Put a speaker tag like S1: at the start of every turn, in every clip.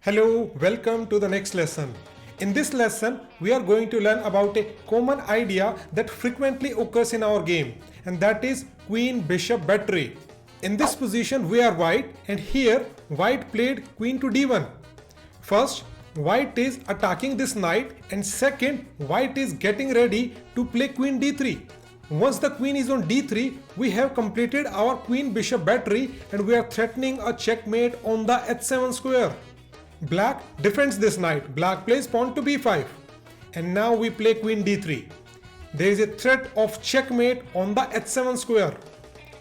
S1: Hello, welcome to the next lesson. In this lesson, we are going to learn about a common idea that frequently occurs in our game, and that is Queen Bishop Battery. In this position, we are white, and here white played Queen to d1. First, white is attacking this knight, and second, white is getting ready to play Queen d3. Once the queen is on d3, we have completed our Queen Bishop Battery, and we are threatening a checkmate on the h7 square. Black defends this knight. Black plays pawn to b5. And now we play Queen d3. There is a threat of checkmate on the h7 square.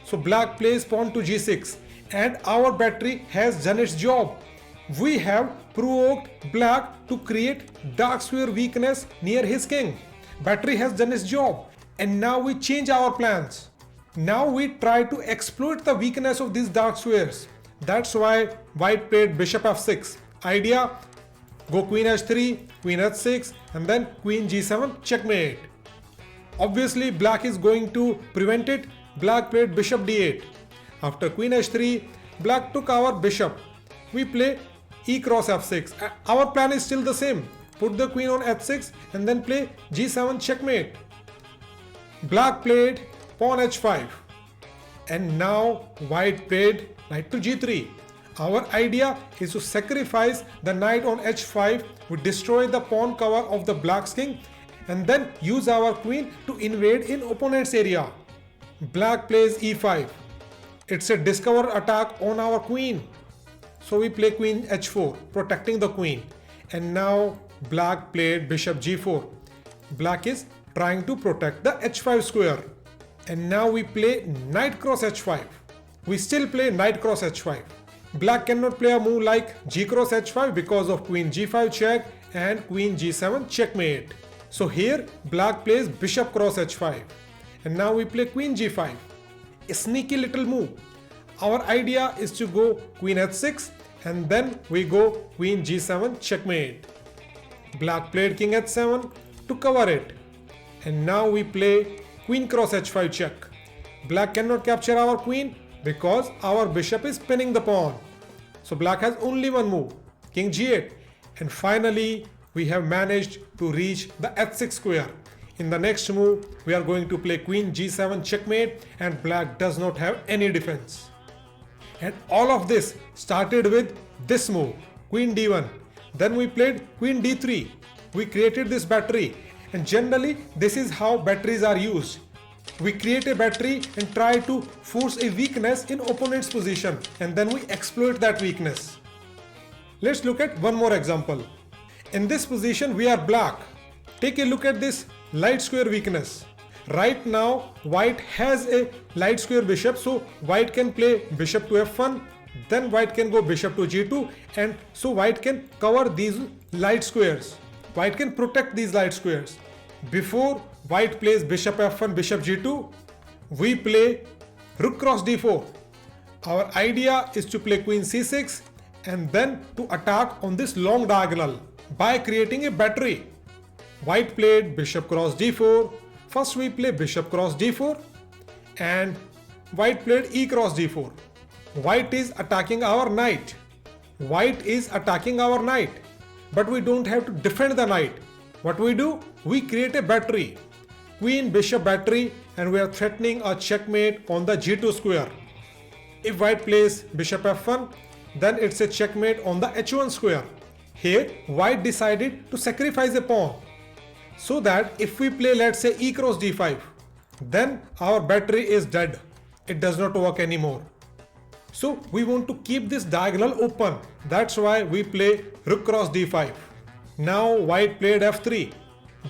S1: So black plays pawn to g6. And our battery has done its job. We have provoked black to create dark square weakness near his king. Battery has done its job. And now we change our plans. Now we try to exploit the weakness of these dark squares. That's why white played bishop f6. Idea: go queen h3, queen h6, and then queen g7, checkmate. Obviously black is going to prevent it. Black played bishop d8. After queen h3, black took our bishop. We play e cross f6. Our plan is still the same. Put the queen on h6 and then play g7, checkmate. Black played pawn h5. And now white played knight to g3. Our idea is to sacrifice the knight on h5, we destroy the pawn cover of the black's king, and then use our queen to invade in opponent's area. Black plays e5. It's a discover attack on our queen. So we play queen h4, protecting the queen. And now black played bishop g4. Black is trying to protect the h5 square. And now we play knight cross h5. We still play knight cross h5. Black cannot play a move like g cross h5 because of queen g5 check and queen g7 checkmate. So here black plays bishop cross h5. And now we play queen g5. A sneaky little move. Our idea is to go queen h6 and then we go queen g7 checkmate. Black played king h7 to cover it. And now we play queen cross h5 check. Black cannot capture our queen because our bishop is pinning the pawn. So black has only one move, king g8. And finally, we have managed to reach the h6 square. In the next move, we are going to play queen g7 checkmate, and black does not have any defense. And all of this started with this move, queen d1. Then we played queen d3. We created this battery, and generally this is how batteries are used. We create a battery and try to force a weakness in opponent's position, and then we exploit that weakness. Let's look at one more example. In this position we are black. Take a look at this light square weakness. Right now white has a light square bishop, so white can play bishop to f1, then white can go bishop to g2, and so white can cover these light squares. White can protect these light squares. Before white plays bishop f1, bishop g2, we play rook cross d4. Our idea is to play queen c6 and then to attack on this long diagonal by creating a battery. White played bishop cross d4. First we play bishop cross d4 and white played e cross d4. White is attacking our knight. White is attacking our knight. But we don't have to defend the knight. What we do? We create a battery. Queen bishop battery, and we are threatening a checkmate on the g2 square. If white plays bishop f1, then it's a checkmate on the h1 square. Here white decided to sacrifice a pawn, so that if we play, let's say, e cross d5, then our battery is dead. It does not work anymore. So we want to keep this diagonal open. That's why we play rook cross d5. Now white played f3.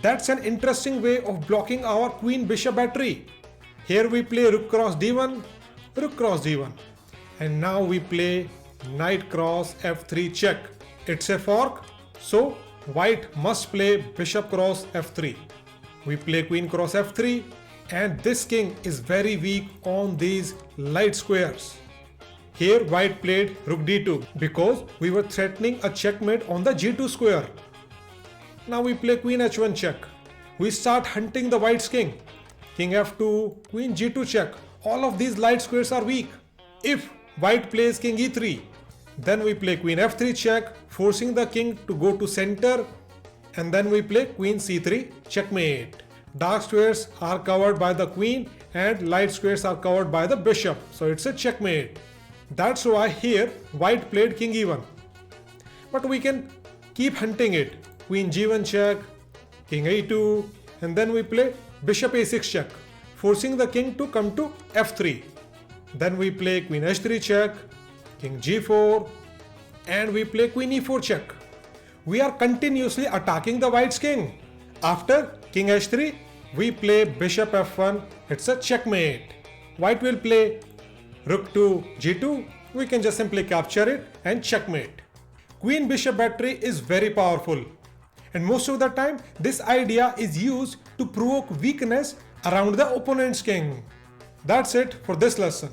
S1: That's an interesting way of blocking our queen bishop battery. Here we play rook cross d1, rook cross d1. And now we play knight cross f3 check. It's a fork, so white must play bishop cross f3. We play queen cross f3, and this king is very weak on these light squares. Here white played rook d2 because we were threatening a checkmate on the g2 square. Now we play queen h1 check. We start hunting the white's king. King f2, queen g2 check. All of these light squares are weak. If white plays king e3, Then we play queen f3 check, forcing the king to go to center. And then we play queen c3 checkmate. Dark squares are covered by the queen and light squares are covered by the bishop. So it's a checkmate. That's why here white played king e1. But we can keep hunting it. Queen g1 check, king a2, and then we play bishop a6 check, forcing the king to come to f3. Then we play queen h3 check, king g4, and we play queen e4 check. We are continuously attacking the white's king. After king h3, we play bishop f1. It's a checkmate. White will play rook to g2. We can just simply capture it and checkmate. Queen bishop battery is very powerful. And most of the time, this idea is used to provoke weakness around the opponent's king. That's it for this lesson.